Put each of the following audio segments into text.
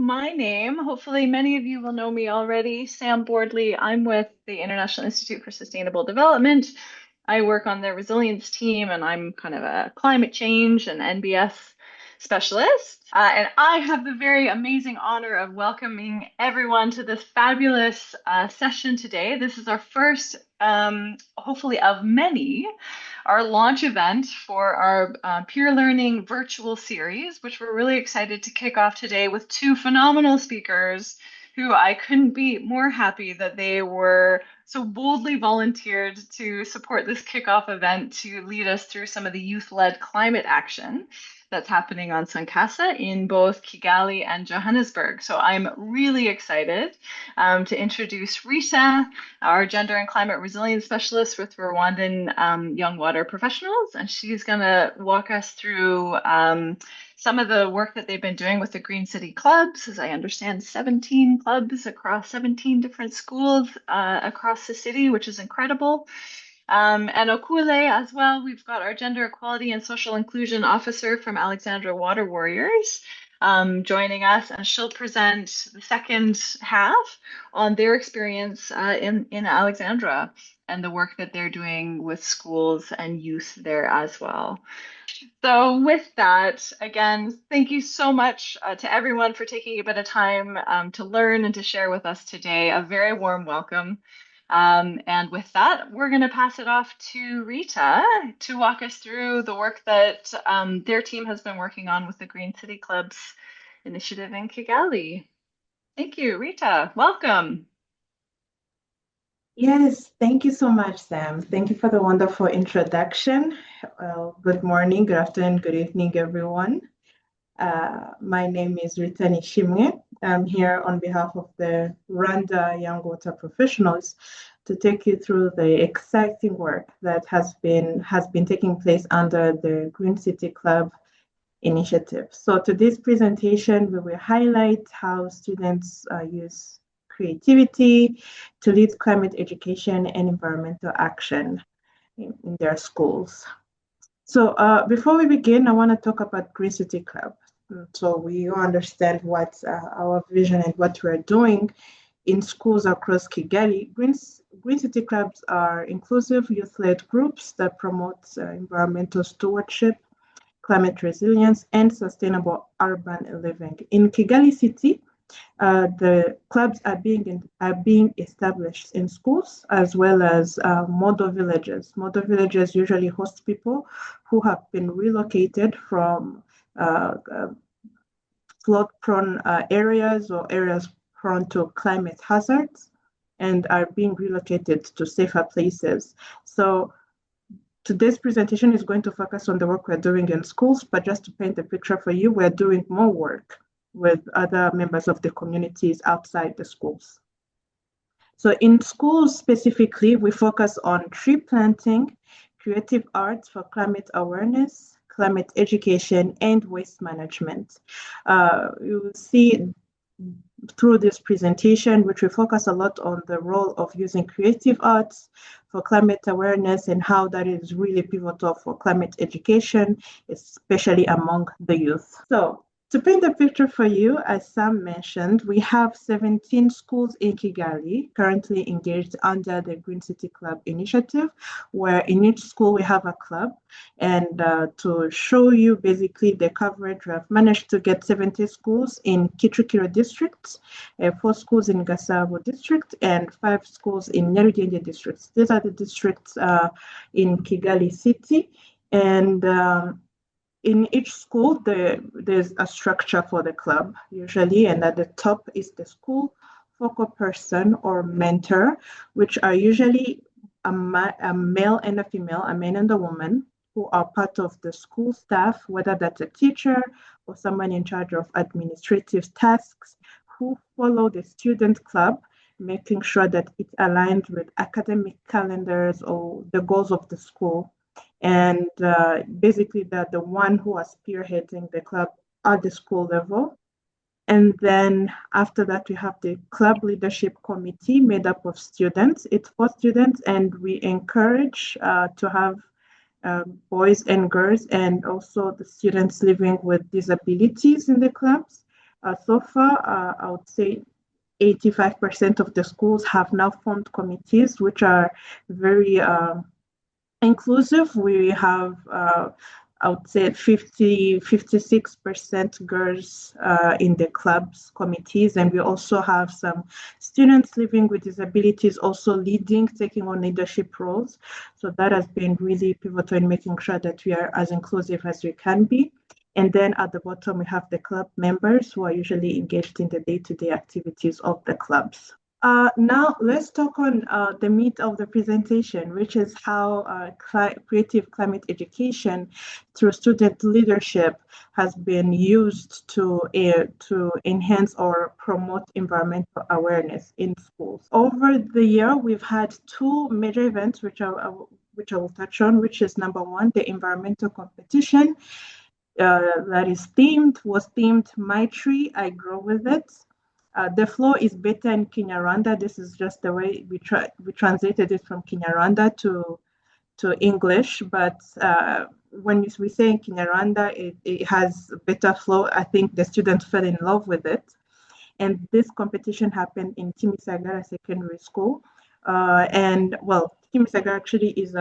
my name, hopefully many of you will know me already, Sam Boardley. I'm with the International Institute for Sustainable Development. I work on their resilience team, and I'm kind of a climate change and NBS specialist. And I have the very amazing honor of welcoming everyone to this fabulous session today. This is our first, hopefully, of many, our launch event for our peer learning virtual series, which we're really excited to kick off today with two phenomenal speakers who I couldn't be more happy that they were so boldly volunteered to support this kickoff event to lead us through some of the youth-led climate action that's happening on SUNCASA in both Kigali and Johannesburg. So I'm really excited to introduce Rita, our gender and climate resilience specialist with Rwandan Young Water Professionals, and she's going to walk us through some of the work that they've been doing with the Green City Clubs. As I understand, 17 clubs across 17 different schools across the city, which is incredible. And Okule as well, we've got our Gender Equality and Social Inclusion Officer from Alexandra Water Warriors joining us, and she'll present the second half on their experience in Alexandra and the work that they're doing with schools and youth there as well. So with that, again, thank you so much to everyone for taking a bit of time to learn and to share with us today. A very warm welcome. And with that, we're going to pass it off to Rita to walk us through the work that their team has been working on with the Green City Clubs initiative in Kigali. Thank you, Rita. Welcome. Yes, thank you so much, Sam. Thank you for the wonderful introduction. Good morning, good afternoon, good evening, everyone. My name is Rita Nishimwe. I'm here on behalf of the Rwanda Young Water Professionals to take you through the exciting work that has been taking place under the Green City Club initiative. So today's presentation, we will highlight how students use creativity to lead climate education and environmental action in their schools. So before we begin, I want to talk about Green City Club. So we understand what our vision and what we're doing in schools across Kigali. Green City Clubs are inclusive youth-led groups that promote environmental stewardship, climate resilience, and sustainable urban living. In Kigali City, the clubs are being established in schools as well as model villages. Model villages usually host people who have been relocated from flood-prone areas or areas prone to climate hazards and are being relocated to safer places. So today's presentation is going to focus on the work we're doing in schools, but just to paint the picture for you, we're doing more work with other members of the communities outside the schools. So in schools specifically, we focus on tree planting, creative arts for climate awareness, climate education, and waste management. You will see through this presentation, which will focus a lot on the role of using creative arts for climate awareness and how that is really pivotal for climate education, especially among the youth. So to paint the picture for you, as Sam mentioned, we have 17 schools in Kigali currently engaged under the Green City Club initiative, where in each school we have a club. And to show you basically the coverage, we have managed to get 70 schools in Kicukiro district, 4 schools in Gasabo district, and 5 schools in Nyarugenge districts. These are the districts in Kigali City. And in each school, there's a structure for the club, usually, and at the top is the school focal person or mentor, which are usually a male and a female, a man and a woman, who are part of the school staff, whether that's a teacher or someone in charge of administrative tasks, who follow the student club, making sure that it aligns with academic calendars or the goals of the school. And basically the one who are spearheading the club at the school level. And then after that, we have the club leadership committee made up of students. It's for students, and we encourage to have boys and girls and also the students living with disabilities in the clubs. So far, I would say 85% of the schools have now formed committees, which are very inclusive. We have, I would say 56% girls in the clubs committees. And we also have some students living with disabilities also leading, taking on leadership roles. So that has been really pivotal in making sure that we are as inclusive as we can be. And then at the bottom, we have the club members who are usually engaged in the day-to-day activities of the clubs. Now let's talk on the meat of the presentation, which is how creative climate education through student leadership has been used to enhance or promote environmental awareness in schools. Over the year, we've had two major events, which I will touch on, which is number one, the environmental competition that was themed My Tree, I Grow With It. The flow is better in Kinyarwanda. This is just the way we translated it from Kinyarwanda to English. But when we say in Kinyarwanda, it has better flow. I think the students fell in love with it. And this competition happened in Kimisagara Secondary School. And well, Kimisagara actually is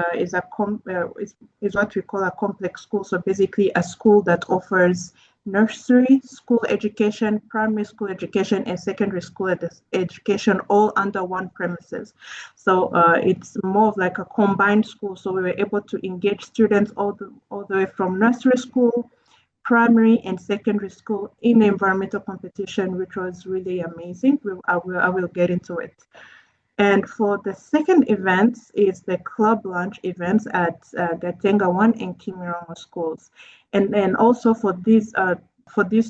what we call a complex school. So basically, a school that offers nursery school education, primary school education, and secondary school education all under one premises. So it's more of like a combined school. So we were able to engage students all the way from nursery school, primary and secondary school in the environmental competition, which was really amazing. I will get into it. And for the second event is the club lunch events at Gatenga 1 and Kimironko schools. And then also for these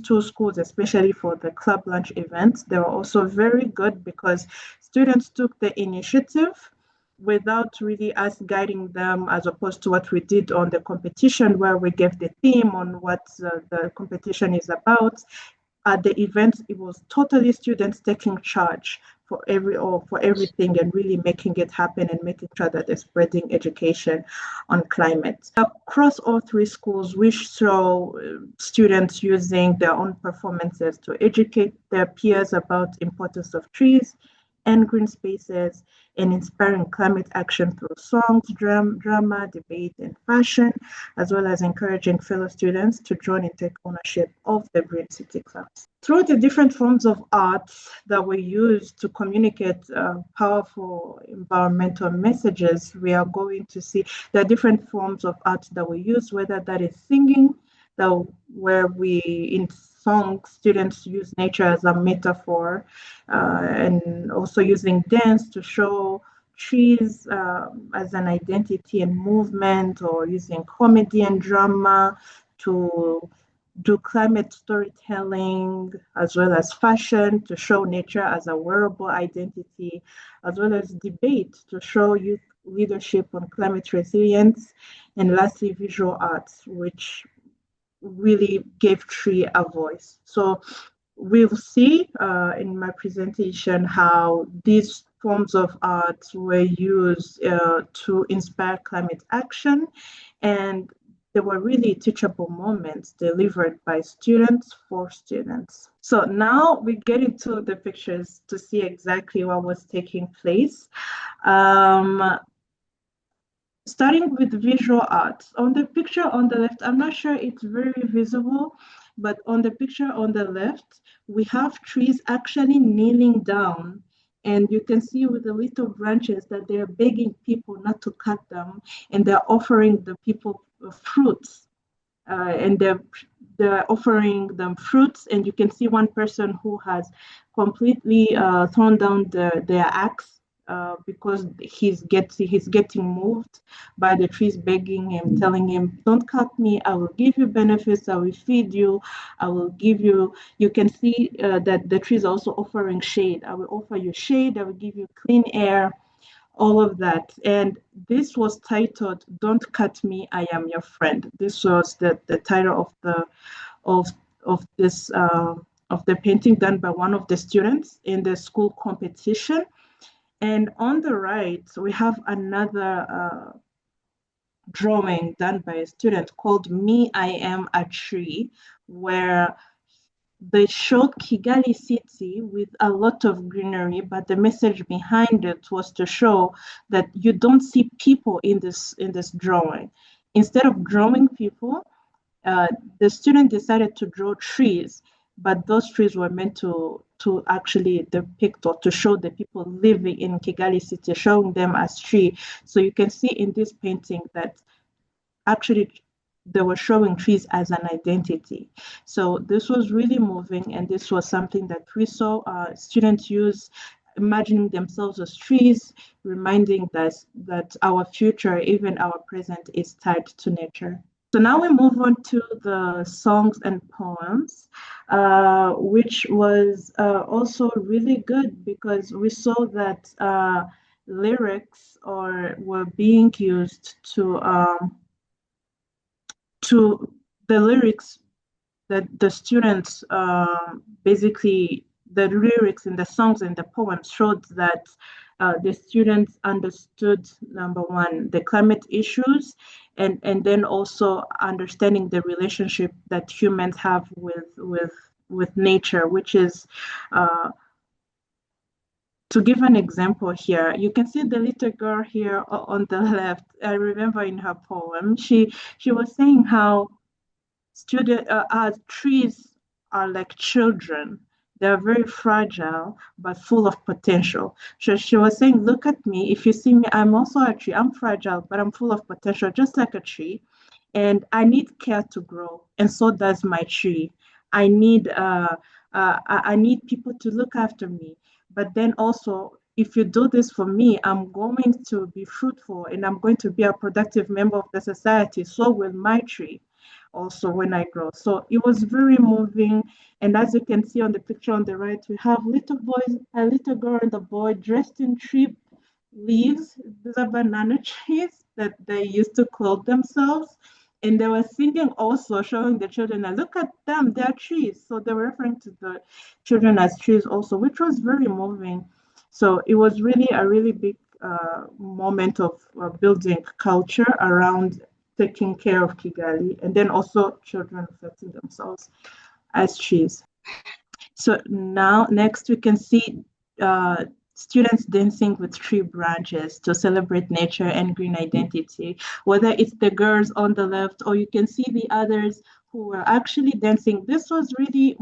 two schools, especially for the club lunch events, they were also very good because students took the initiative without really us guiding them, as opposed to what we did on the competition where we gave the theme on what the competition is about. At the event, it was totally students taking charge for everything and really making it happen and making sure that they're spreading education on climate. Across all three schools, we saw students using their own performances to educate their peers about importance of trees and green spaces, and inspiring climate action through songs, drama, debate, and fashion, as well as encouraging fellow students to join and take ownership of the Green City Clubs. Through the different forms of art that we use to communicate powerful environmental messages, we are going to see there are different forms of art that we use, whether that is singing, where we in songs students use nature as a metaphor, and also using dance to show trees as an identity and movement, or using comedy and drama to do climate storytelling, as well as fashion to show nature as a wearable identity, as well as debate to show youth leadership on climate resilience, and lastly, visual arts, which really gave tree a voice. So we'll see in my presentation how these forms of art were used to inspire climate action, and they were really teachable moments delivered by students for students. So now we get into the pictures to see exactly what was taking place. Starting with visual arts. On the picture on the left, I'm not sure it's very visible, but on the picture on the left, we have trees actually kneeling down. And you can see with the little branches that they're begging people not to cut them, and they're offering the people fruits. And they're offering them fruits, and you can see one person who has completely thrown down their axe because he's getting moved by the trees begging him, telling him, "Don't cut me. I will give you benefits. I will feed you. I will give you." You can see that the trees are also offering shade. I will offer you shade. I will give you clean air. All of that. And this was titled "Don't Cut Me, I Am Your Friend." This was the title of the of this of the painting done by one of the students in the school competition. And on the right, we have another drawing done by a student called "Me, I Am a Tree," where they showed Kigali city with a lot of greenery, but the message behind it was to show that you don't see people in this drawing. Instead of drawing people, uh, the student decided to draw trees, but those trees were meant to actually depict or to show the people living in Kigali city, showing them as tree. So you can see in this painting that actually they were showing trees as an identity. So this was really moving, and this was something that we saw students use, imagining themselves as trees, reminding us that our future, even our present, is tied to nature. So now we move on to the songs and poems, which was also really good because we saw that lyrics were being used to the lyrics that the students basically the lyrics in the songs and the poems showed that the students understood number one the climate issues and then also understanding the relationship that humans have with nature, which is to give an example here, you can see the little girl here on the left. I remember in her poem, she was saying how trees are like children. They're very fragile, but full of potential. So she was saying, look at me. If you see me, I'm also a tree. I'm fragile, but I'm full of potential, just like a tree. And I need care to grow, and so does my tree. I need I need people to look after me. But then also, if you do this for me, I'm going to be fruitful and I'm going to be a productive member of the society. So will my tree also when I grow. So it was very moving. And as you can see on the picture on the right, we have little boys, a little girl and a boy dressed in tree leaves. These are banana trees that they used to clothe themselves. And they were singing also, showing the children, "Now look at them, they're trees." So they were referring to the children as trees also, which was very moving. So it was really a really big moment of building culture around taking care of Kigali, and then also children reflecting themselves as trees. So now, next we can see uh, students dancing with tree branches to celebrate nature and green identity, whether it's the girls on the left or you can see the others who were actually dancing. This was really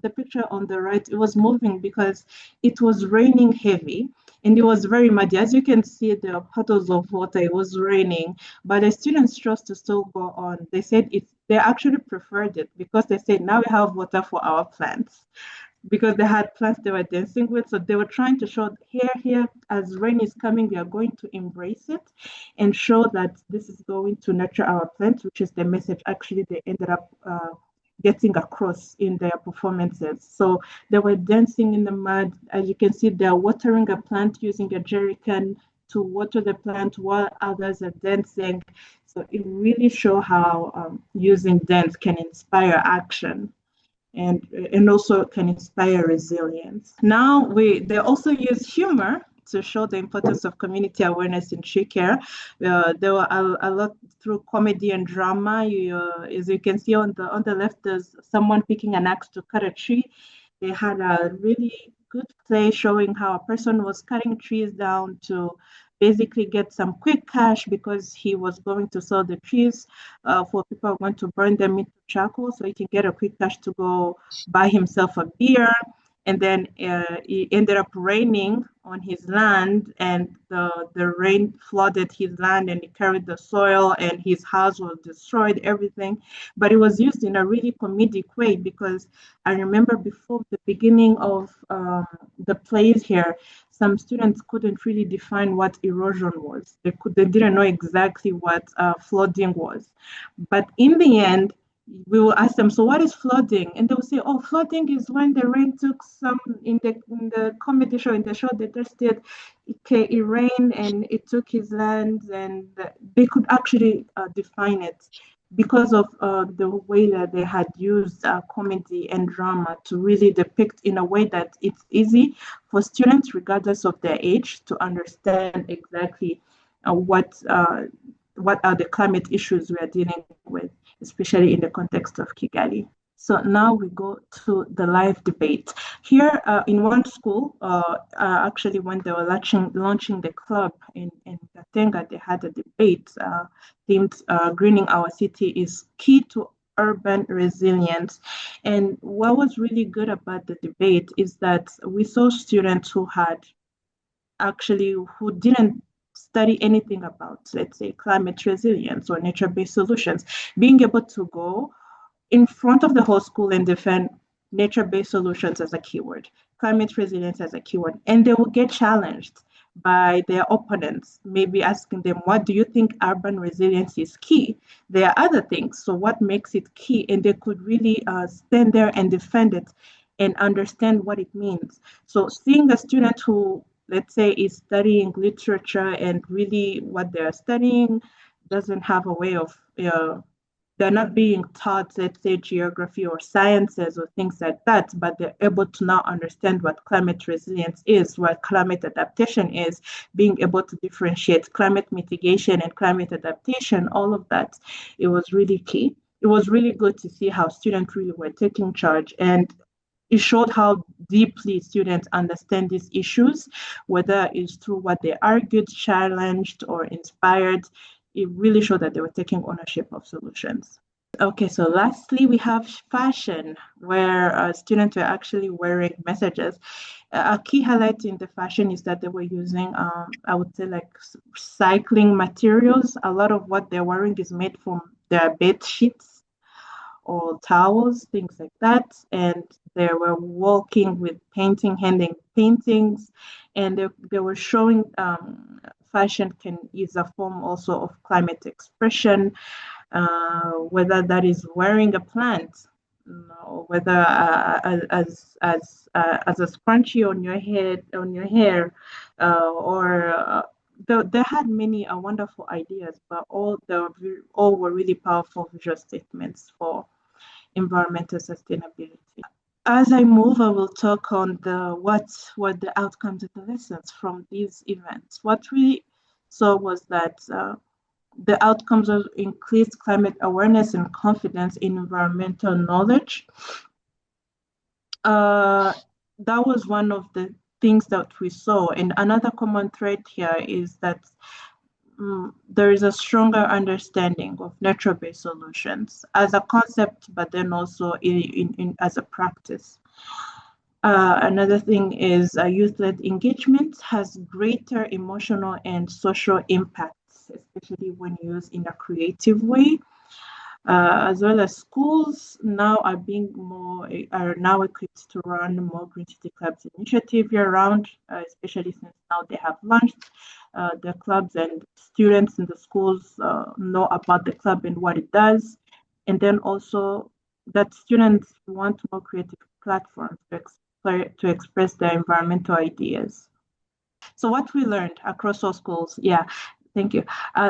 the picture on the right. It was moving because it was raining heavy and it was very muddy. As you can see, there are puddles of water. It was raining, but the students chose to still go on. They said they actually preferred it because they said now we have water for our plants because they had plants they were dancing with. So they were trying to show here, as rain is coming, we are going to embrace it and show that this is going to nurture our plants, which is the message actually they ended up getting across in their performances. So they were dancing in the mud. As you can see, they're watering a plant using a jerry can to water the plant while others are dancing. So it really shows how using dance can inspire action and also can inspire resilience. Now they also use humor to show the importance of community awareness in tree care. There were a lot through comedy and drama. As you can see on the left, there's someone picking an axe to cut a tree. They had a really good play showing how a person was cutting trees down to basically get some quick cash because he was going to sell the trees for people who want to burn them into charcoal so he can get a quick cash to go buy himself a beer. And then it ended up raining on his land, and the rain flooded his land and it carried the soil, and his house was destroyed, everything. But it was used in a really comedic way because I remember before the beginning of the plays here, some students couldn't really define what erosion was. They didn't know exactly what flooding was. But in the end, we will ask them, so what is flooding? And they will say, oh, flooding is when the rain took some in the comedy show, in the show they just did, it rained and it took his land, and they could actually define it because of the way that they had used comedy and drama to really depict in a way that it's easy for students, regardless of their age, to understand exactly what are the climate issues we are dealing with, especially in the context of Kigali. So now we go to the live debate. Here in one school, actually when they were launching the club in Gatenga, they had a debate themed Greening Our City is Key to Urban Resilience. And what was really good about the debate is that we saw students who didn't study anything about, let's say, climate resilience or nature-based solutions, being able to go in front of the whole school and defend nature-based solutions as a keyword, climate resilience as a keyword, and they will get challenged by their opponents, maybe asking them, what do you think urban resilience is key? There are other things, so what makes it key? And they could really stand there and defend it and understand what it means. So seeing a student who, let's say, is studying literature and really what they're studying doesn't have a way of they're not being taught, let's say, geography or sciences or things like that, but they're able to now understand what climate resilience is, what climate adaptation is, being able to differentiate climate mitigation and climate adaptation, all of that. It was really key. It was really good to see how students really were taking charge, and it showed how deeply students understand these issues, whether it's through what they argued, challenged, or inspired. It really showed that they were taking ownership of solutions. Okay, so lastly, we have fashion, where students were actually wearing messages. A key highlight in the fashion is that they were using, I would say, like recycling materials. A lot of what they're wearing is made from their bed sheets or towels, things like that. And they were working with handing paintings, and they were showing fashion is a form also of climate expression, whether that is wearing a plant, or whether as a scrunchie on your head, on your hair, or they had many wonderful ideas, but all were really powerful visual statements for environmental sustainability. As I move, I will talk on what the outcomes and the lessons from these events. What we saw was that the outcomes of increased climate awareness and confidence in environmental knowledge. That was one of the things that we saw. And another common thread here is that there is a stronger understanding of nature-based solutions as a concept, but then also as a practice. Another thing is youth-led engagement has greater emotional and social impacts, especially when used in a creative way. As well as schools now are now equipped to run more Green City Clubs initiative year round, especially since now they have launched the clubs, and students in the schools know about the club and what it does. And then also that students want more creative platforms to express their environmental ideas. So what we learned across all schools, yeah, thank you.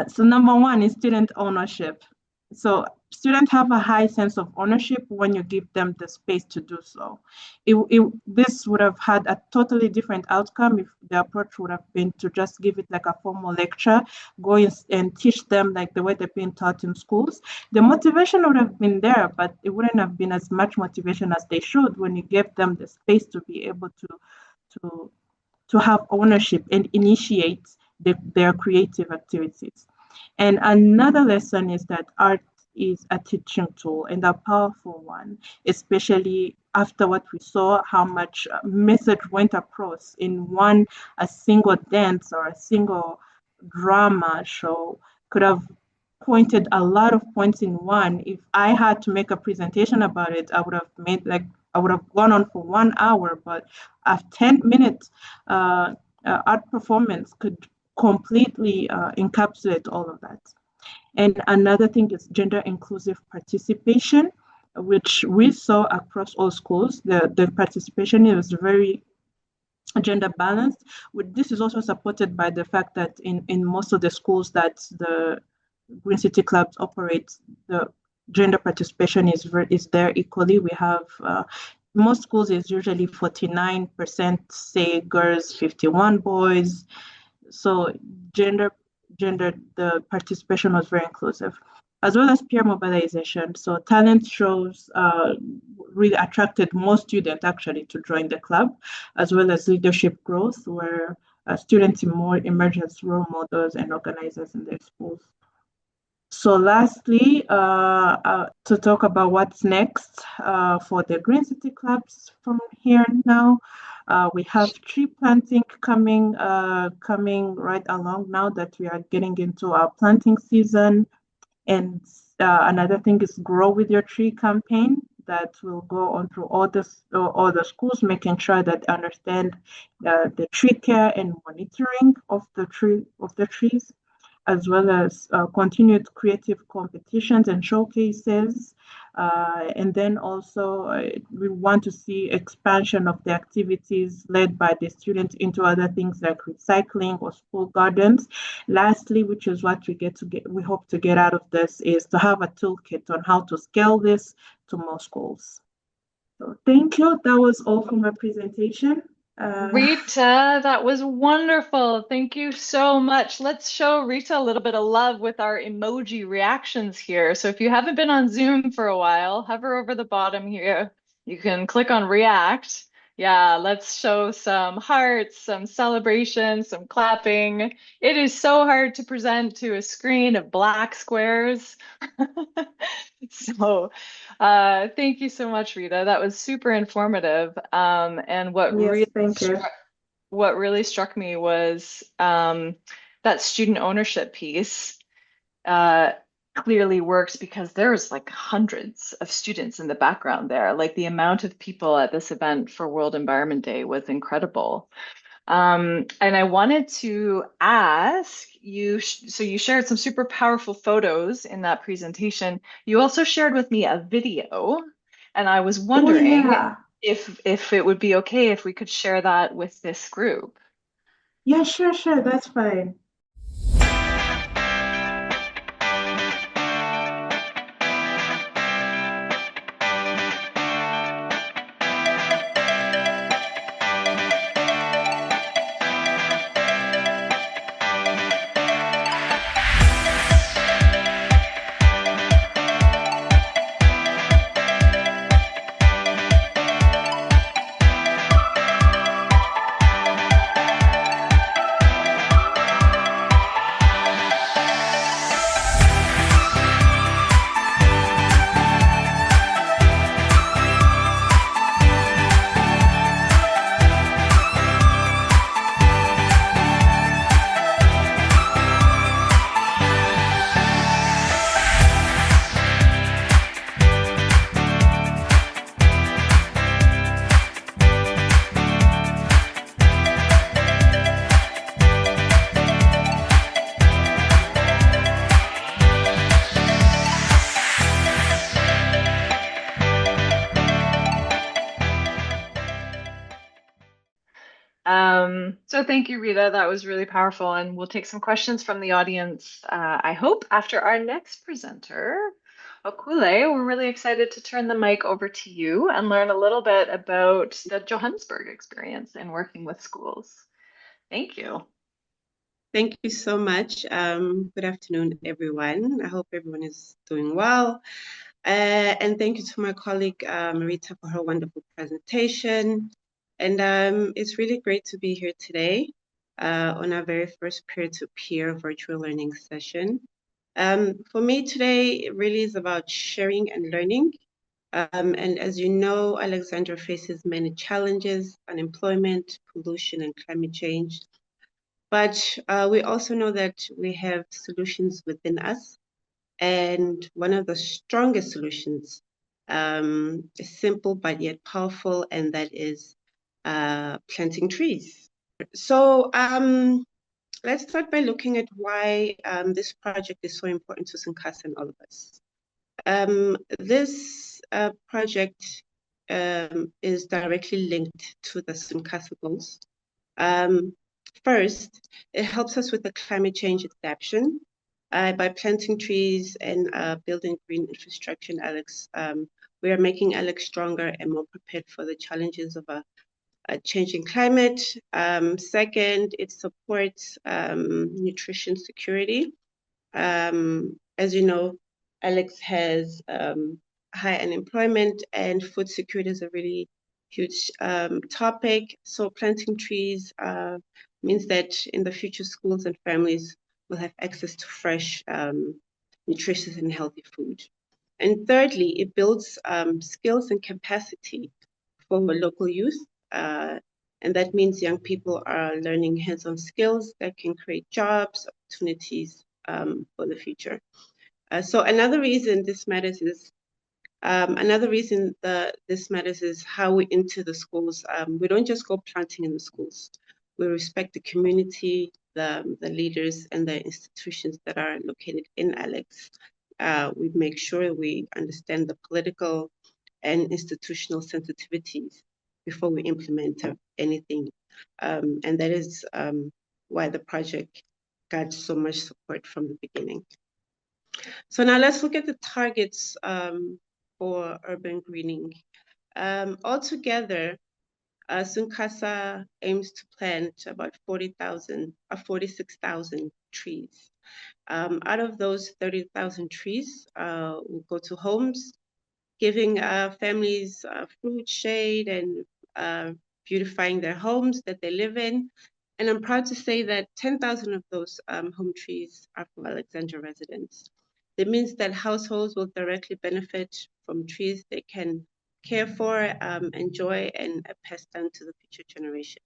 So number one is student ownership. So students have a high sense of ownership when you give them the space to do so. This would have had a totally different outcome if the approach would have been to just give it like a formal lecture, go and teach them like the way they've been taught in schools. The motivation would have been there, but it wouldn't have been as much motivation as they should when you gave them the space to be able to have ownership and initiate their creative activities. And another lesson is that art is a teaching tool, and a powerful one, especially after what we saw, how much message went across in a single dance or a single drama show could have pointed a lot of points in one. If I had to make a presentation about it, I would have gone on for 1 hour, but a 10-minute art performance could completely encapsulate all of that. And another thing is gender inclusive participation, which we saw across all schools. The participation was very gender balanced. This is also supported by the fact that in most of the schools that the Green City Clubs operate, the gender participation is there equally. We have most schools is usually 49% say girls, 51 boys. So the participation was very inclusive. as well as peer mobilization. So talent shows really attracted more students actually to join the club, as well as leadership growth, where students emerge as role models and organizers in their schools. So lastly, to talk about what's next for the Green City Clubs from here now, we have tree planting coming right along now that we are getting into our planting season. And another thing is Grow with Your Tree campaign that will go on through all the schools, making sure that they understand the tree care and monitoring of the trees, as well as continued creative competitions and showcases. And then also, we want to see expansion of the activities led by the students into other things like recycling or school gardens. Lastly, which is what we hope to get out of this, is to have a toolkit on how to scale this to more schools. So thank you. That was all for my presentation. Rita, that was wonderful. Thank you so much. Let's show Rita a little bit of love with our emoji reactions here. So if you haven't been on Zoom for a while, hover over the bottom here. You can click on react. Yeah, let's show some hearts, some celebration, some clapping. It is so hard to present to a screen of black squares. So, thank you so much, Rita. That was super informative. And Yes, thank you. what really struck me was that student ownership piece uh, clearly works because there's like hundreds of students in the background there. Like the amount of people at this event for World Environment Day was incredible. And I wanted to ask you, so you shared some super powerful photos in that presentation. You also shared with me a video, and I was Oh, wondering yeah. if it would be okay if we could share that with this group. Yeah, sure. That's fine. So thank you, Rita. That was really powerful. And we'll take some questions from the audience, I hope, after our next presenter, Okule. We're really excited to turn the mic over to you and learn a little bit about the Johannesburg experience in working with schools. Thank you. Thank you so much. Good afternoon, everyone. I hope everyone is doing well. And thank you to my colleague, Marita, for her wonderful presentation. And it's really great to be here today on our very first peer-to-peer virtual learning session. For me today, it really is about sharing and learning. And as you know, Alexandra faces many challenges: unemployment, pollution, and climate change. But we also know that we have solutions within us. And one of the strongest solutions is simple but yet powerful, and that is planting trees. So let's start by looking at why this project is so important to SUNCASA and all of us. This project is directly linked to the SUNCASA goals. First, it helps us with the climate change adaptation. By planting trees and building green infrastructure, Alex, we are making Alex stronger and more prepared for the challenges of a changing climate. Second, it supports nutrition security. As you know, Alex has high unemployment, and food security is a really huge topic. So planting trees means that in the future, schools and families will have access to fresh, nutritious and healthy food. And thirdly, it builds skills and capacity for local youth. And that means young people are learning hands-on skills that can create jobs, opportunities for the future. So another reason this matters is how we enter the schools. We don't just go planting in the schools. We respect the community, the leaders, and the institutions that are located in Alex. We make sure we understand the political and institutional sensitivities before we implement anything. And that is why the project got so much support from the beginning. So now let's look at the targets for urban greening. Altogether, SUNCASA aims to plant about 46,000 trees. Out of those, 30,000 trees will go to homes, giving families fruit, shade, and beautifying their homes that they live in. And I'm proud to say that 10,000 of those home trees are for Alexandra residents. That means that households will directly benefit from trees they can care for, enjoy, and pass down to the future generation.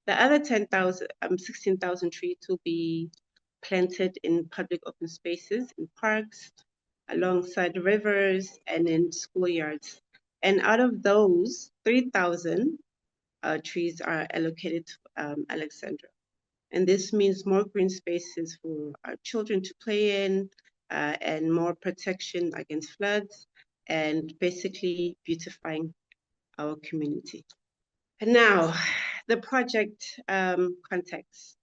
The other 16,000 trees will be planted in public open spaces, in parks, alongside rivers, and in schoolyards. And out of those, 3,000 trees are allocated to Alexandra. And this means more green spaces for our children to play in, and more protection against floods, and basically beautifying our community. And now, the project context.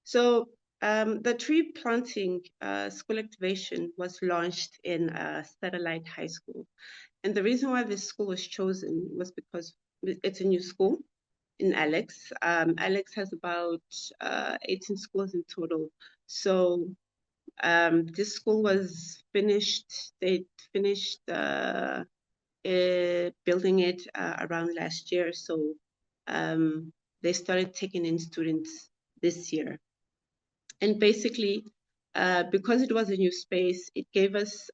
So the tree planting school activation was launched in Satellite High School. And the reason why this school was chosen was because it's a new school in Alex. Alex has about 18 schools in total. So this school was finished, they finished building it around last year. So they started taking in students this year. And basically, because it was a new space, it gave us,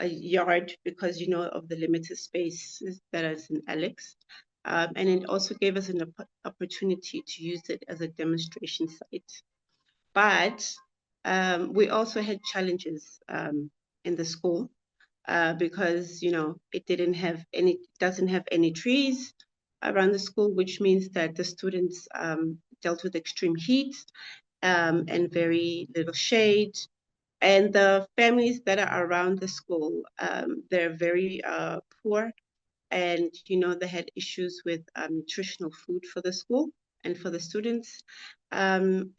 a yard because, you know, of the limited space that is in Alex. And it also gave us an opportunity to use it as a demonstration site. But we also had challenges in the school because, you know, it doesn't have any trees around the school, which means that the students dealt with extreme heat and very little shade. And the families that are around the school, they're very poor, and, you know, they had issues with nutritional food for the school and for the students. And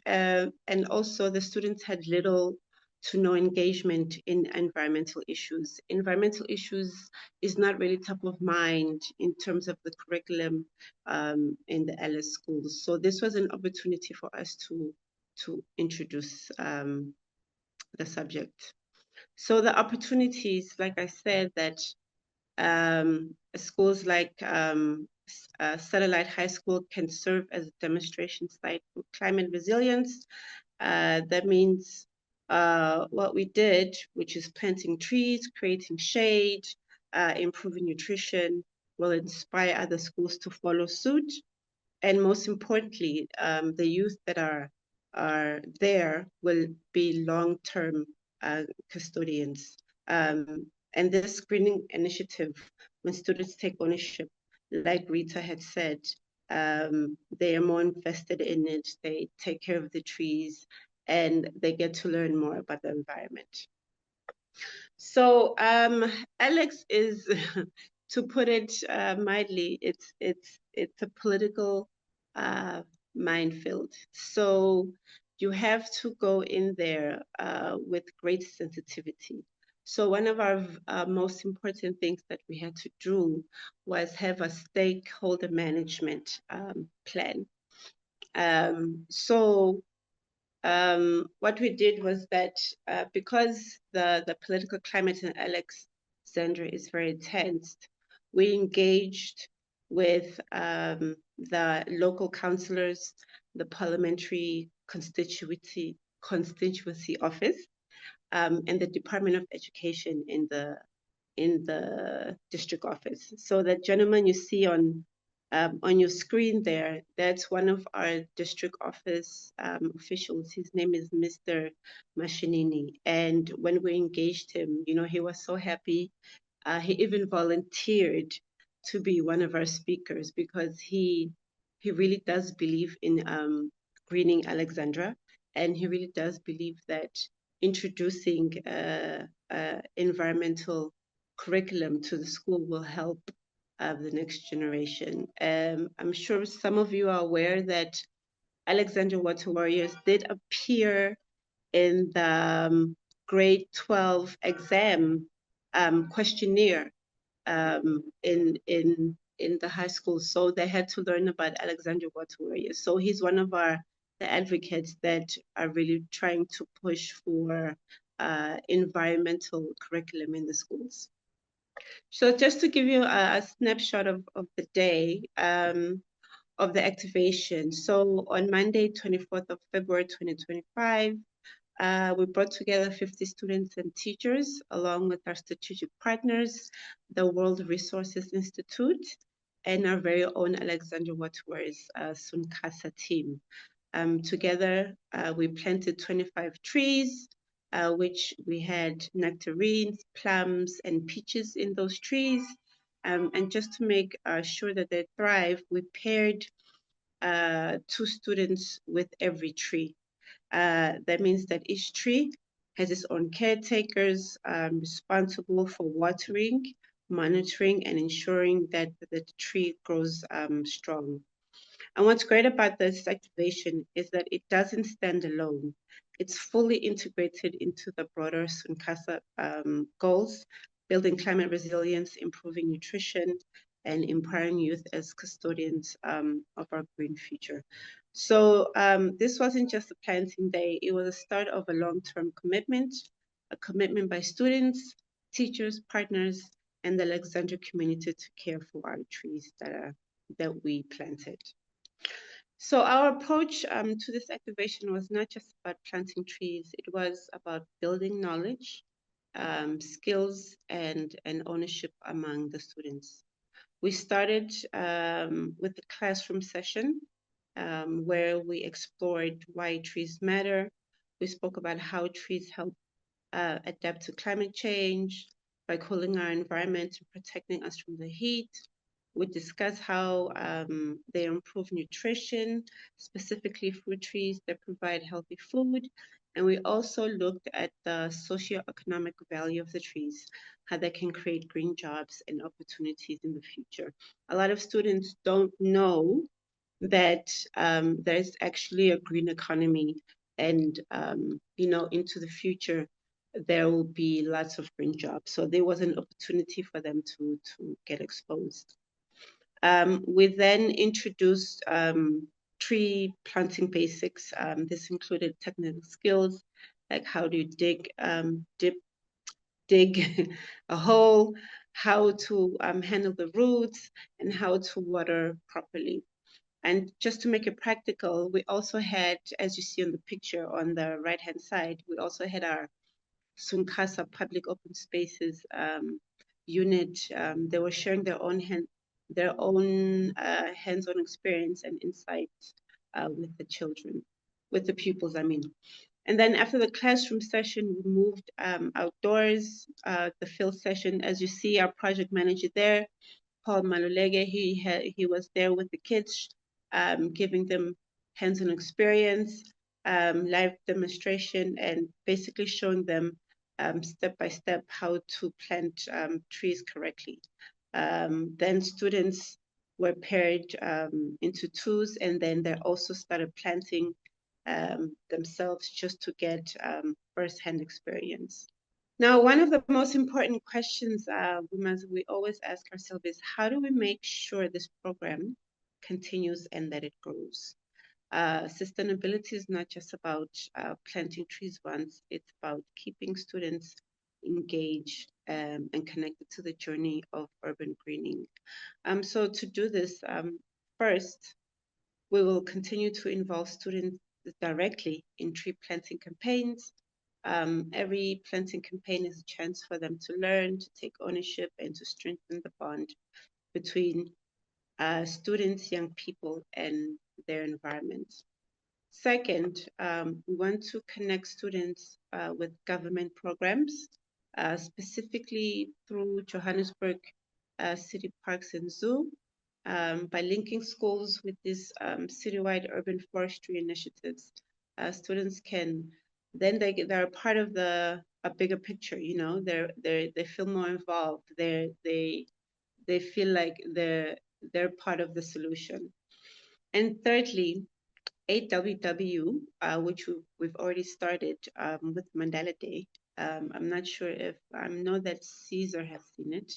also the students had little to no engagement in environmental issues. Environmental issues is not really top of mind in terms of the curriculum in the LS schools. So this was an opportunity for us to introduce the subject. So the opportunities, like I said, that schools like Satellite High School can serve as a demonstration site for climate resilience. That means what we did, which is planting trees, creating shade, improving nutrition, will inspire other schools to follow suit. And most importantly, the youth that are there will be long-term custodians. And this screening initiative, when students take ownership, like Rita had said, they are more invested in it, they take care of the trees, and they get to learn more about the environment. So Alex is, to put it mildly, it's a political minefield. So you have to go in there with great sensitivity. So one of our most important things that we had to do was have a stakeholder management plan. what we did was that because the political climate in Alexandria is very tense, we engaged with the local councillors, the parliamentary constituency office, and the Department of Education in the district office. So that gentleman you see on your screen there, that's one of our district office officials. His name is Mr. Mashinini. And when we engaged him, you know, he was so happy. He even volunteered to be one of our speakers because he really does believe in greening Alexandra, and he really does believe that introducing environmental curriculum to the school will help the next generation. I'm sure some of you are aware that Alexandra Water Warriors did appear in the grade 12 exam questionnaire in the high school. So they had to learn about Alexandra Water Warriors. So he's one of the advocates that are really trying to push for environmental curriculum in the schools. So just to give you a snapshot of the day of the activation. So on Monday, 24th of February, 2025, we brought together 50 students and teachers along with our strategic partners, the World Resources Institute, and our very own Alexandra Water Warriors SUNCASA team. Together, we planted 25 trees, which we had nectarines, plums, and peaches in those trees. And just to make sure that they thrive, we paired 2 students with every tree. That means that each tree has its own caretakers responsible for watering, monitoring, and ensuring that the tree grows strong. And what's great about this activation is that it doesn't stand alone. It's fully integrated into the broader SUNCASA goals, building climate resilience, improving nutrition, and empowering youth as custodians of our green future. So this wasn't just a planting day, it was a start of a long-term commitment, a commitment by students, teachers, partners, and the Alexandria community to care for our trees that we planted. So our approach to this activation was not just about planting trees, it was about building knowledge, skills, and ownership among the students. We started with the classroom session where we explored why trees matter. We spoke about how trees help adapt to climate change by cooling our environment and protecting us from the heat. We discussed how they improve nutrition, specifically fruit trees that provide healthy food. And we also looked at the socioeconomic value of the trees, how they can create green jobs and opportunities in the future. A lot of students don't know that there's actually a green economy, and you know, into the future there will be lots of green jobs. So there was an opportunity for them to get exposed. We then introduced tree planting basics. This included technical skills like how do you dig a hole, how to handle the roots, and how to water properly. And just to make it practical, we also had, as you see on the picture on the right-hand side, we also had our SUNCASA Public Open Spaces unit. They were sharing their own hands-on experience and insights with the children, with the pupils, I mean. And then after the classroom session, we moved outdoors, the field session. As you see, our project manager there, Paul Malulege, he was there with the kids, giving them hands-on experience, live demonstration, and basically showing them step by step how to plant trees correctly. Then students were paired into twos, and then they also started planting themselves just to get first-hand experience. Now, one of the most important questions we always ask ourselves is, how do we make sure this program continues and that it grows? Sustainability is not just about planting trees once, it's about keeping students engaged and connected to the journey of urban greening. So to do this, first, we will continue to involve students directly in tree planting campaigns. Every planting campaign is a chance for them to learn, to take ownership, and to strengthen the bond between students, young people, and their environment. Second, we want to connect students with government programs, specifically through Johannesburg City Parks and Zoo, by linking schools with these citywide urban forestry initiatives. Students can then they're part of a bigger picture. You know, they feel more involved. They feel like they're part of the solution. And thirdly, AWW, which we've already started with Mandela Day. I'm not sure if I know that Caesar has seen it.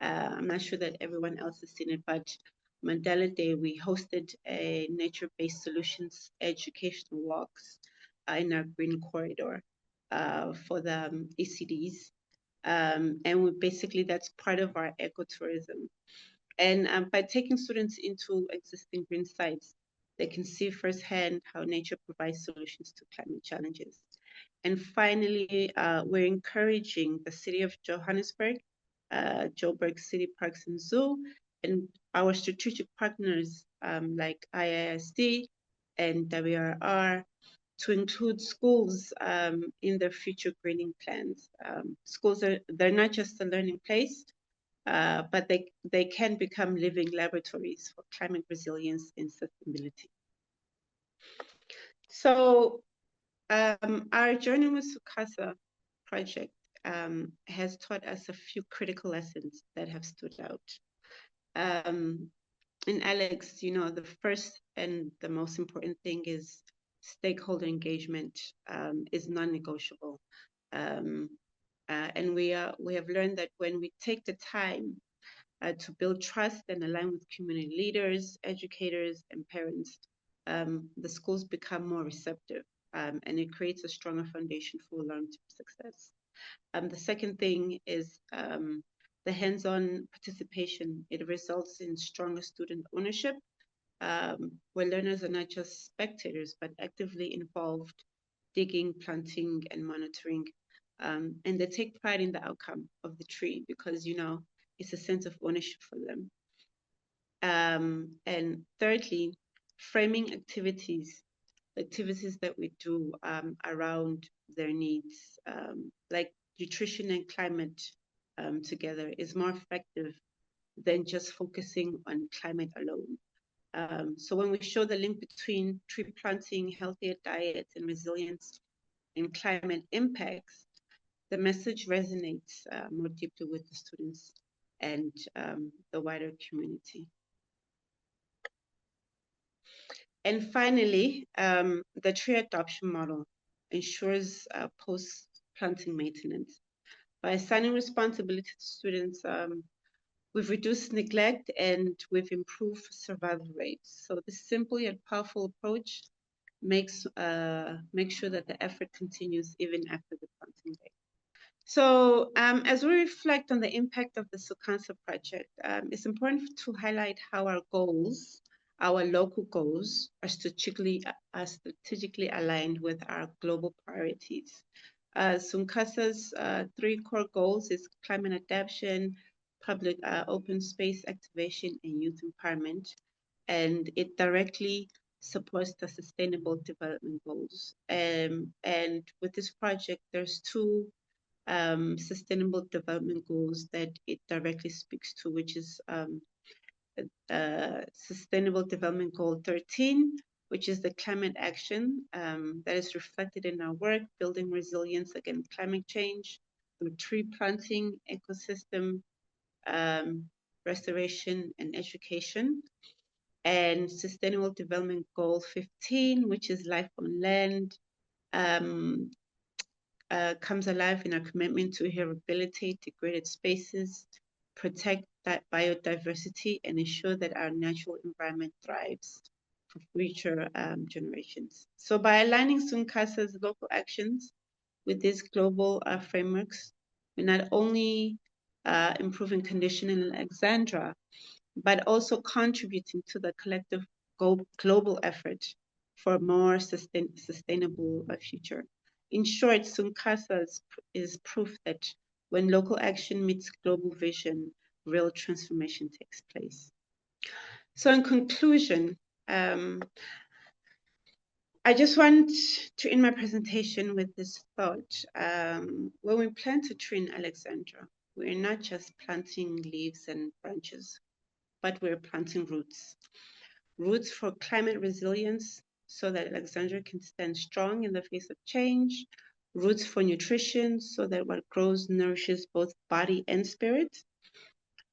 I'm not sure that everyone else has seen it, but Mandela Day, we hosted a nature-based solutions educational walks in our green corridor for the ECDs. And that's part of our ecotourism. And by taking students into existing green sites, they can see firsthand how nature provides solutions to climate challenges. And finally, we're encouraging the city of Johannesburg, Joburg City Parks and Zoo, and our strategic partners like IISD and WRR to include schools in their future greening plans. Schools they're not just a learning place, but they can become living laboratories for climate resilience and sustainability. So our Journey with SUNCASA project has taught us a few critical lessons that have stood out. And Alex, you know, the first and the most important thing is stakeholder engagement is non-negotiable. And we have learned that when we take the time to build trust and align with community leaders, educators, and parents, the schools become more receptive, and it creates a stronger foundation for long-term success. The second thing is the hands-on participation. It results in stronger student ownership, where learners are not just spectators, but actively involved, digging, planting, and monitoring. And they take pride in the outcome of the tree because, you know, it's a sense of ownership for them. And thirdly, framing activities that we do around their needs, like nutrition and climate together, is more effective than just focusing on climate alone. So when we show the link between tree planting, healthier diets, and resilience in climate impacts, the message resonates more deeply with the students and the wider community. And finally, the tree adoption model ensures post-planting maintenance. By assigning responsibility to students, we've reduced neglect and we've improved survival rates. So this simple yet powerful approach makes sure that the effort continues even after the planting day. So as we reflect on the impact of the SUNCASA project, it's important to highlight how our goals, our local goals, are strategically aligned with our global priorities. SUNCASA's 3 core goals is climate adaptation, public open space activation, and youth empowerment. And it directly supports the sustainable development goals. And with this project, there's 2 sustainable development goals that it directly speaks to, which is Sustainable Development Goal 13, which is the climate action that is reflected in our work, building resilience against climate change through tree planting, ecosystem restoration, and education. And Sustainable Development Goal 15, which is life on land, comes alive in our commitment to rehabilitate degraded spaces, protect that biodiversity, and ensure that our natural environment thrives. for future generations. So by aligning SUNCASA's local actions with these global frameworks, we're not only improving condition in Alexandra, but also contributing to the collective global effort for a more sustainable future. In short, SUNCASA is proof that when local action meets global vision, real transformation takes place. So in conclusion, I just want to end my presentation with this thought. When we plant a tree in Alexandra, we're not just planting leaves and branches, but we're planting roots. Roots for climate resilience so that Alexandria can stand strong in the face of change. Roots for nutrition so that what grows nourishes both body and spirit.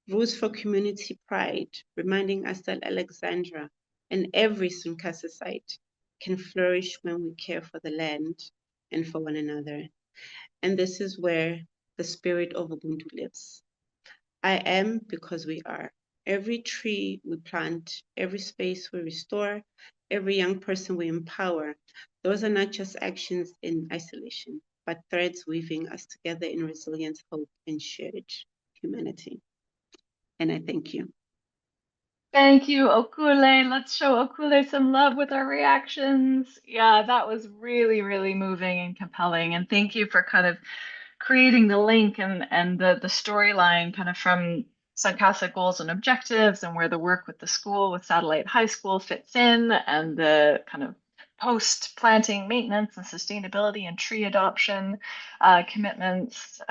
Roots for community pride, reminding us that Alexandra and every SUNCASA site can flourish when we care for the land and for one another. And this is where the spirit of Ubuntu lives. I am because we are. Every tree we plant, every space we restore, every young person we empower, those are not just actions in isolation, but threads weaving us together in resilience, hope, and shared humanity. And I thank you. Thank you, Okule. Let's show Okule some love with our reactions. Yeah, that was really, really moving and compelling. And thank you for kind of creating the link and the storyline kind of from SUNCASA goals and objectives and where the work with the school, with Satellite High School fits in, and the kind of post-planting maintenance and sustainability and tree adoption commitments.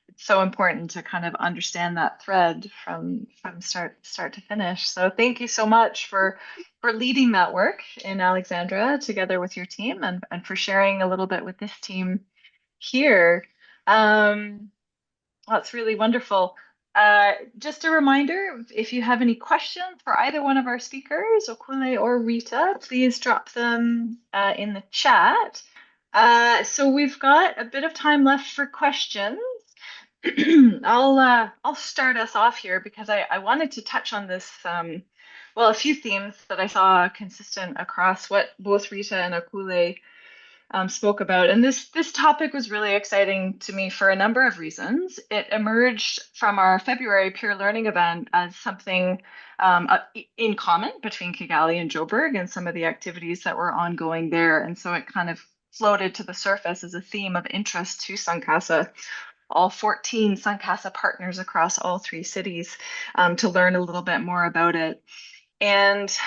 It's so important to kind of understand that thread from start to finish. So thank you so much for leading that work in Alexandria together with your team, and for sharing a little bit with this team here. That's really wonderful. Just a reminder, if you have any questions for either one of our speakers, Okule or Rita, please drop them in the chat. So we've got a bit of time left for questions. I'll start us off here because I wanted to touch on this, well, a few themes that I saw consistent across what both Rita and Okule spoke about. And this topic was really exciting to me for a number of reasons. It emerged from our February peer learning event as something in common between Kigali and Joburg and some of the activities that were ongoing there. And so it kind of floated to the surface as a theme of interest to SUNCASA, all 14 SUNCASA partners across all 3 cities, to learn a little bit more about it. And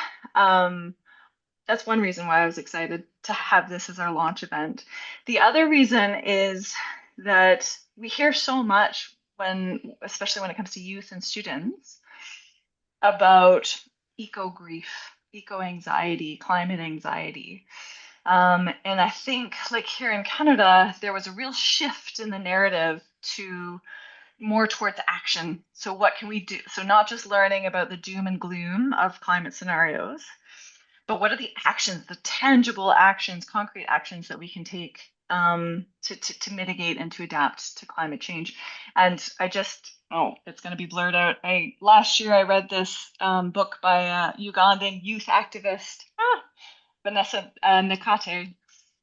that's one reason why I was excited to have this as our launch event. The other reason is that we hear so much especially when it comes to youth and students, about eco grief, eco anxiety, climate anxiety. And I think, like here in Canada, there was a real shift in the narrative to more towards action. So what can we do? So not just learning about the doom and gloom of climate scenarios, but what are the actions, the tangible actions, concrete actions that we can take to mitigate and to adapt to climate change? And it's going to be blurred out. Last year I read this book by a Ugandan youth activist, Vanessa Nakate,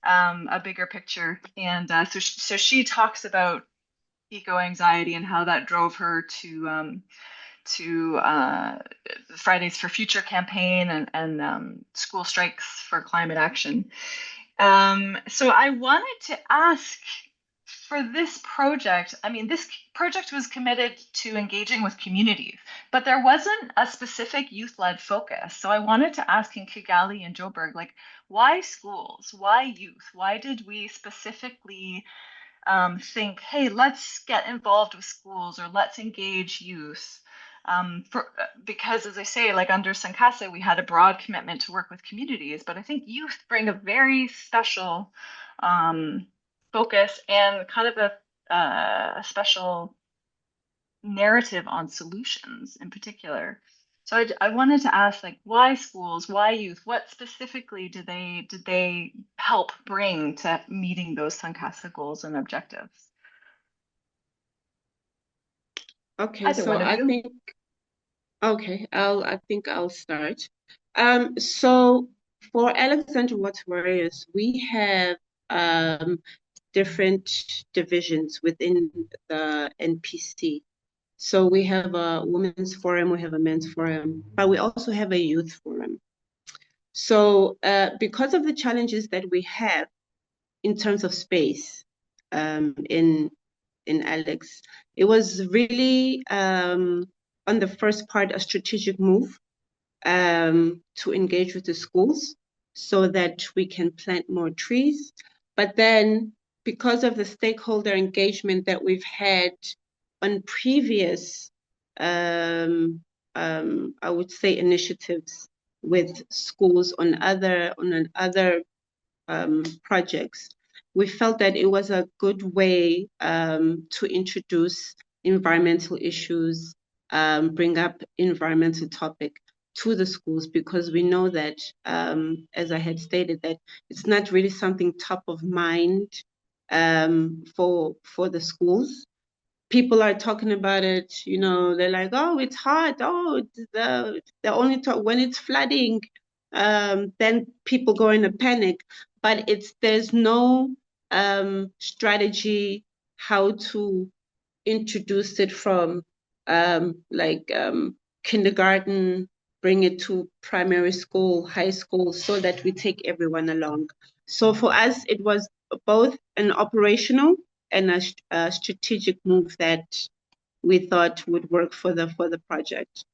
A Bigger Picture. And so she talks about eco anxiety and how that drove her to Fridays for Future campaign and school strikes for climate action. So I wanted to ask, for this project, I mean, this project was committed to engaging with communities, but there wasn't a specific youth-led focus. So I wanted to ask in Kigali and Joburg, like, why schools? Why youth? Why did we specifically think, hey, let's get involved with schools, or let's engage youth? Because as I say, like under SUNCASA, we had a broad commitment to work with communities, but I think youth bring a very special focus and kind of a special narrative on solutions in particular. So I wanted to ask, like, why schools, why youth? What specifically did they help bring to meeting those SUNCASA goals and objectives? Okay, so I think I'll start. So for Alexander Water Warriors, we have different divisions within the NPC. So we have a women's forum, we have a men's forum, but we also have a youth forum. So because of the challenges that we have in terms of space in Alex, it was really on the first part a strategic move to engage with the schools so that we can plant more trees. But then, because of the stakeholder engagement that we've had on previous, I would say, initiatives with schools on other projects, we felt that it was a good way to introduce environmental issues, bring up environmental topic to the schools, because we know that, as I had stated, that it's not really something top of mind for the schools. People are talking about it, they're like, oh, it's hot. Oh, the only talk when it's flooding, then people go in a panic. But there's no strategy how to introduce it from kindergarten, bring it to primary school, high school, so that we take everyone along. So for us, it was both an operational and a strategic move that we thought would work for the project.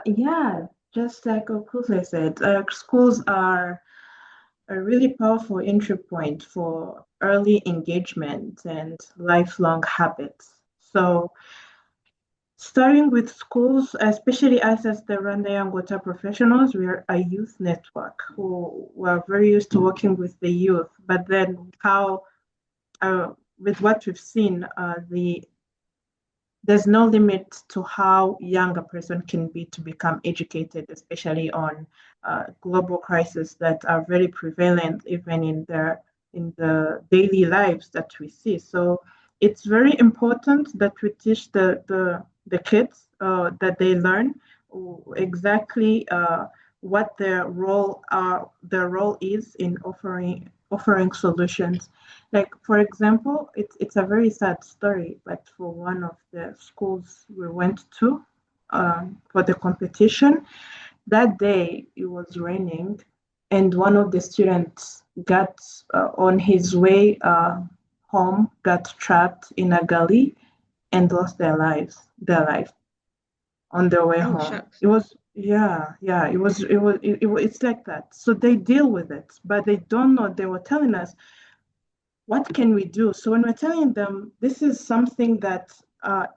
Yeah, just like Okuse said, schools are a really powerful entry point for early engagement and lifelong habits. So, starting with schools, especially us as the Rwanda Young Water Professionals, we are a youth network who were very used to working with the youth. But then, with what we've seen, there's no limit to how young a person can be to become educated, especially on global crises that are very prevalent even in the daily lives that we see. So it's very important that we teach the kids that they learn exactly what their role is in offering solutions. Like, for example, it's a very sad story, but for one of the schools we went to for the competition, that day it was raining, and one of the students got on his way home, got trapped in a gully and lost their life on their way Oh, home. shucks. It was yeah, it's like that. So they deal with it, but they don't know. They were telling us, what can we do? So when we're telling them this is something that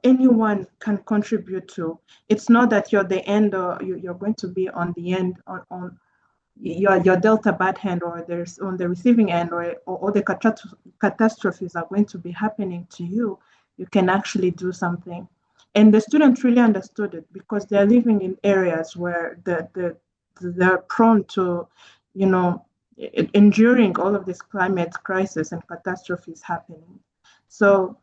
anyone can contribute to, it's not that you're the end or you're going to be on the end on your dealt a bad hand, or there's on the receiving end, or the catastrophes are going to be happening to you. You can actually do something. And the students really understood it because they're living in areas where they're prone to, you know, enduring all of this climate crisis and catastrophes happening. So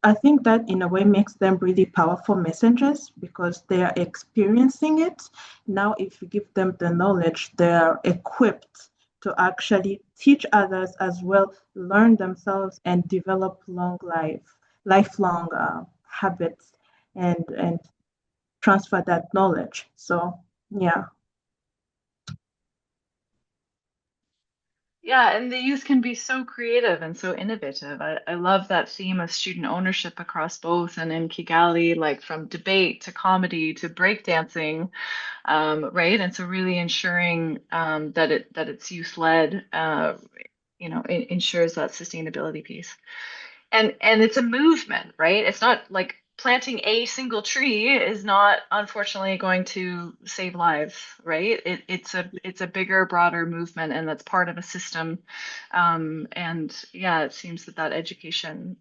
I think that in a way makes them really powerful messengers because they are experiencing it. Now, if you give them the knowledge, they are equipped to actually teach others as well, learn themselves, and develop lifelong habits and transfer that knowledge. So, yeah. Yeah, and the youth can be so creative and so innovative. I love that theme of student ownership across both, and in Kigali, like from debate to comedy to breakdancing, right? And so really ensuring that it's youth led, ensures that sustainability piece. And it's a movement, right? It's not like planting a single tree is not unfortunately going to save lives, right? It's a bigger, broader movement, and that's part of a system. And yeah, it seems that education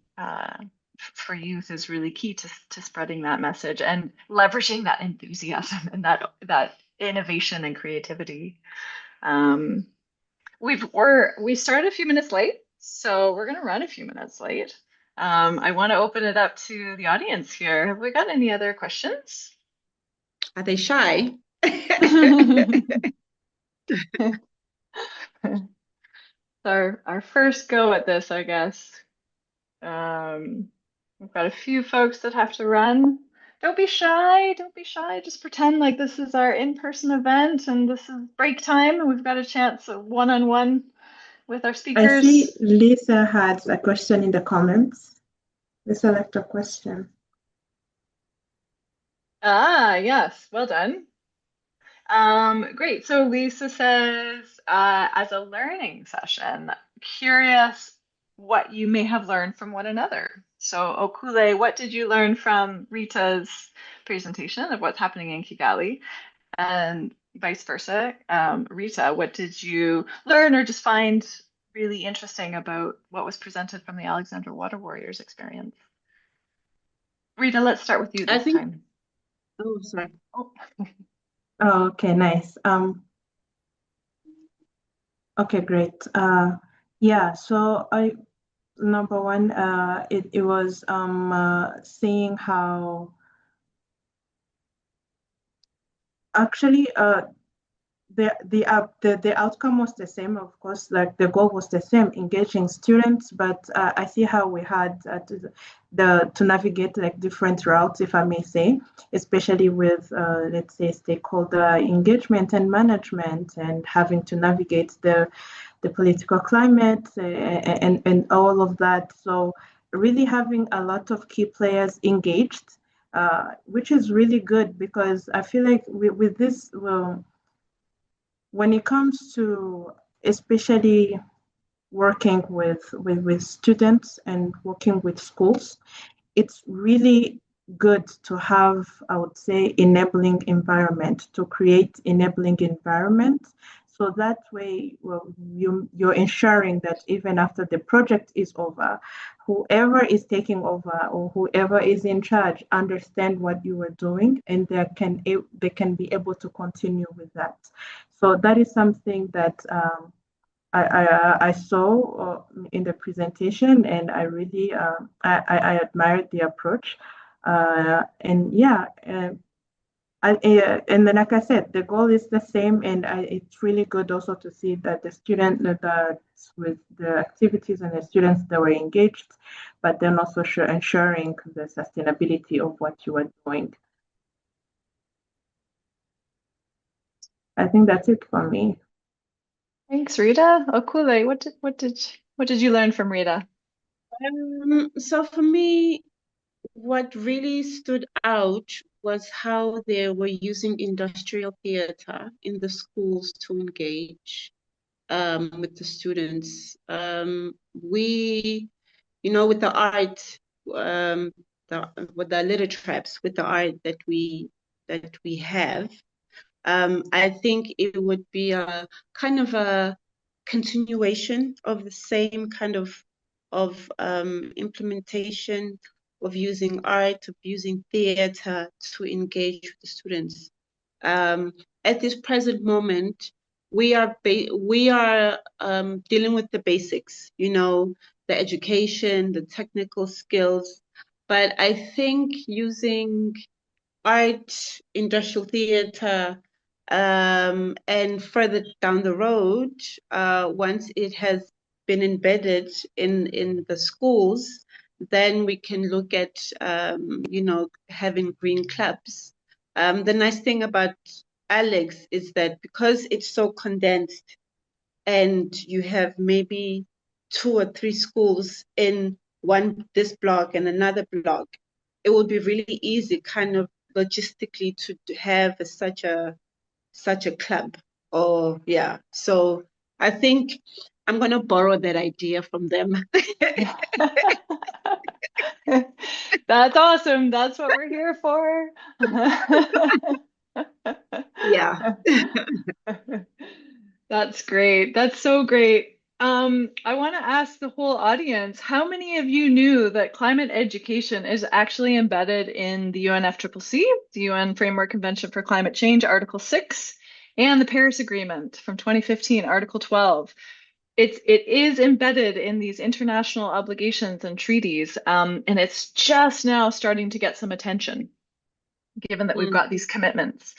for youth is really key to spreading that message and leveraging that enthusiasm and that innovation and creativity. Um, we started a few minutes late, so we're gonna run a few minutes late. I want to open it up to the audience here. Have we got any other questions? Are they shy? Our first go at this, I guess. We've got a few folks that have to run. Don't be shy. Don't be shy. Just pretend like this is our in-person event and this is break time and we've got a chance of one-on-one with our I see speakers. Lisa had a question in the comments. Lisa left a question. Ah, yes. Well done. Great. So Lisa says, as a learning session, curious what you may have learned from one another. So Okule, what did you learn from Rita's presentation of what's happening in Kigali? And vice versa. Rita, what did you learn or just find really interesting about what was presented from the Alexandra Water Warriors experience? Rita, let's start with you I this think, time. oh, sorry. Oh. Oh, okay, nice. Okay, great. Yeah, so number one, it was seeing how actually the outcome was the same, of course, like the goal was the same, engaging students, but I see how we had to navigate like different routes, if I may say, especially with let's say stakeholder engagement and management and having to navigate the political climate and all of that. So really having a lot of key players engaged, which is really good because I feel like with this, well, when it comes to especially working with students and working with schools, it's really good to have, I would say, enabling environment, to create enabling environment. So that way, well, you're ensuring that even after the project is over, whoever is taking over or whoever is in charge understand what you were doing, and they can be able to continue with that. So that is something that I saw in the presentation, and I really I admired the approach. And yeah, and then like I said, the goal is the same, and it's really good also to see that the student that with the activities and the students that were engaged, but then also ensuring the sustainability of what you are doing. I think that's it for me. Thanks, Rita. Okule, what did you learn from Rita? So for me, what really stood out was how they were using industrial theater in the schools to engage with the students. With the art, with the literature traps, with the art that we have, I think it would be a kind of a continuation of the same kind of implementation of using art, of using theater to engage with the students. At this present moment, we are dealing with the basics, the education, the technical skills, but I think using art, industrial theater, and further down the road, once it has been embedded in the schools, then we can look at, having green clubs. The nice thing about Alex is that because it's so condensed and you have maybe 2 or 3 schools in this block and another block, it would be really easy kind of logistically to have such a club. Or yeah, so I think I'm going to borrow that idea from them. That's awesome. That's what we're here for. Yeah. That's great. That's so great. I want to ask the whole audience, how many of you knew that climate education is actually embedded in the UNFCCC, the UN Framework Convention for Climate Change, Article 6, and the Paris Agreement from 2015, Article 12? it is embedded in these international obligations and treaties, and it's just now starting to get some attention, given that we've got these commitments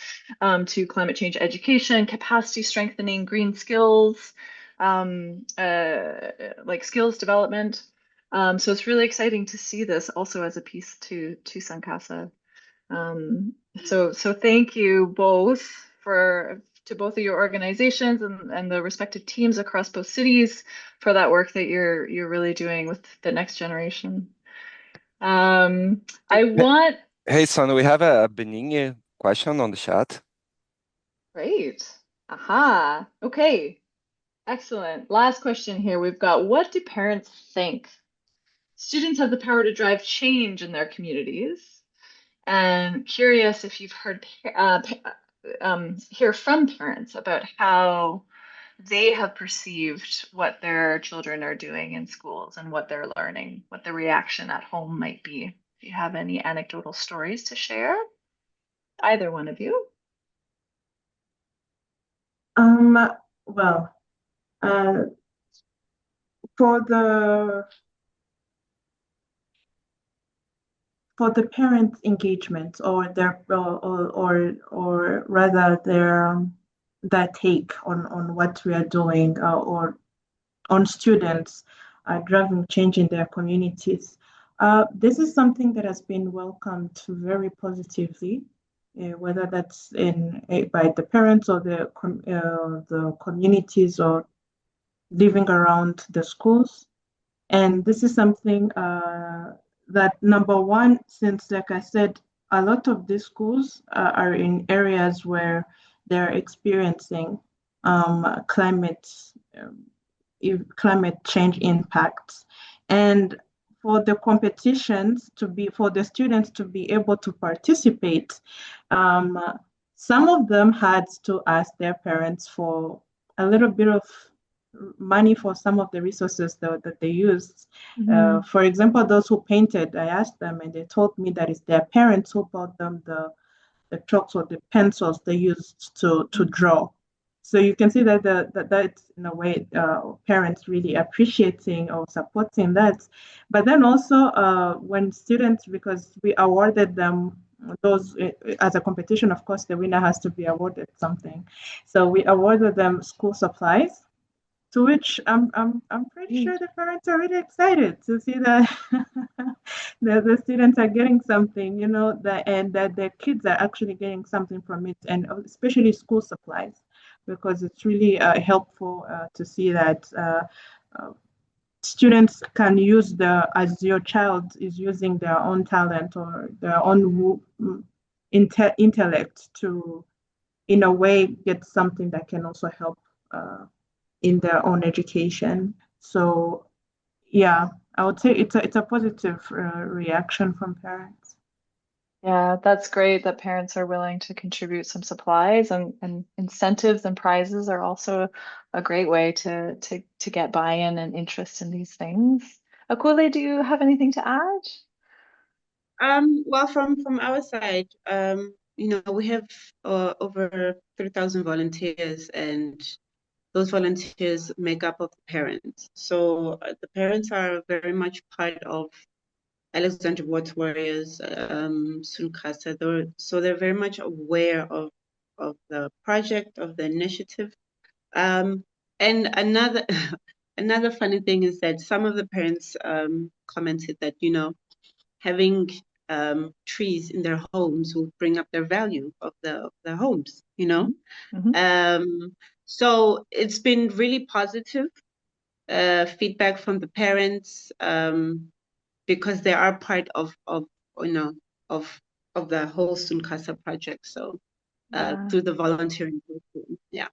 to climate change education, capacity strengthening, green skills, like skills development. So it's really exciting to see this also as a piece to SUNCASA. So thank you both to both of your organizations and the respective teams across both cities for that work that you're really doing with the next generation. I want Hey, son, we have a Benigni question on the chat. Great. Aha. Okay. Excellent. Last question here. We've got, what do parents think? Students have the power to drive change in their communities. And curious if you've hear from parents about how they have perceived what their children are doing in schools and what they're learning, what the reaction at home might be. If you have any anecdotal stories to share, either one of you. Well, uh, for the parent engagement or their or rather their take on what we are doing, or on students driving change in their communities. This is something that has been welcomed very positively, whether that's by the parents or the communities or living around the schools. And this is something that, number one, since, like I said, a lot of these schools are in areas where they're experiencing climate climate change impacts. And for the competitions for the students to be able to participate, some of them had to ask their parents for a little bit of money for some of the resources that they used. For example, those who painted, I asked them and they told me that it's their parents who bought them the chalks or the pencils they used to draw. So you can see that that's in a way parents really appreciating or supporting that. But then also when students, because we awarded them those as a competition, of course, the winner has to be awarded something. So we awarded them school supplies, to which I'm pretty sure the parents are really excited to see that the students are getting something, and that their kids are actually getting something from it, and especially school supplies, because it's really helpful to see that students can use as your child is using their own talent or their own intellect to, in a way, get something that can also help in their own education. So yeah, I would say it's a positive reaction from parents. Yeah, that's great that parents are willing to contribute some supplies, and incentives and prizes are also a great way to get buy-in and interest in these things. Akule, do you have anything to add? Well, from our side, we have over 3,000 volunteers, and those volunteers make up of the parents. So the parents are very much part of Alexandra Water Warriors, SUNCASA. So they're very much aware of the project, of the initiative. And another another funny thing is that some of the parents commented that, having trees in their homes will bring up their value of their homes, So it's been really positive feedback from the parents, because they are part of the whole SUNCASA project. So through the volunteering program. Yeah.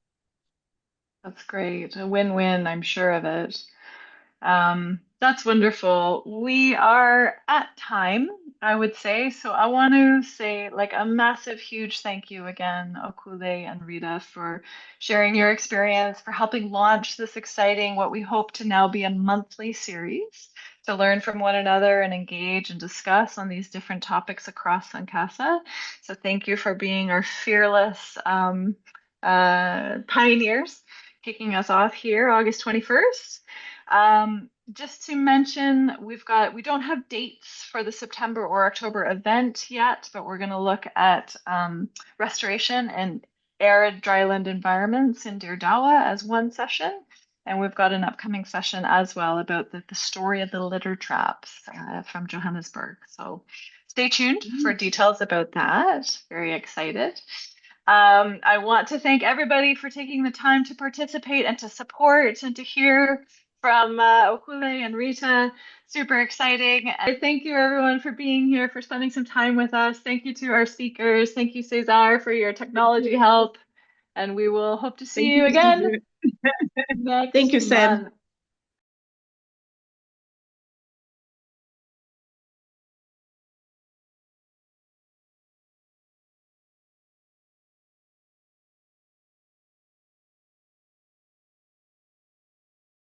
That's great. A win-win, I'm sure of it. That's wonderful. We are at time, I would say. So I want to say like a massive, huge thank you again, Okule and Rita, for sharing your experience, for helping launch this exciting, what we hope to now be a monthly series to learn from one another and engage and discuss on these different topics across SUNCASA. So thank you for being our fearless pioneers kicking us off here, August 21st. Just to mention, we don't have dates for the September or October event yet, but we're going to look at restoration and arid dryland environments in Dirdawa as one session. And we've got an upcoming session as well about the story of the litter traps from Johannesburg. So stay tuned for details about that. Very excited. I want to thank everybody for taking the time to participate and to support and to hear from Okule and Rita. Super exciting. And thank you everyone for being here, for spending some time with us. Thank you to our speakers. Thank you, Cesar, for your technology help. And we will hope to see you again next Thank you, Sam. month.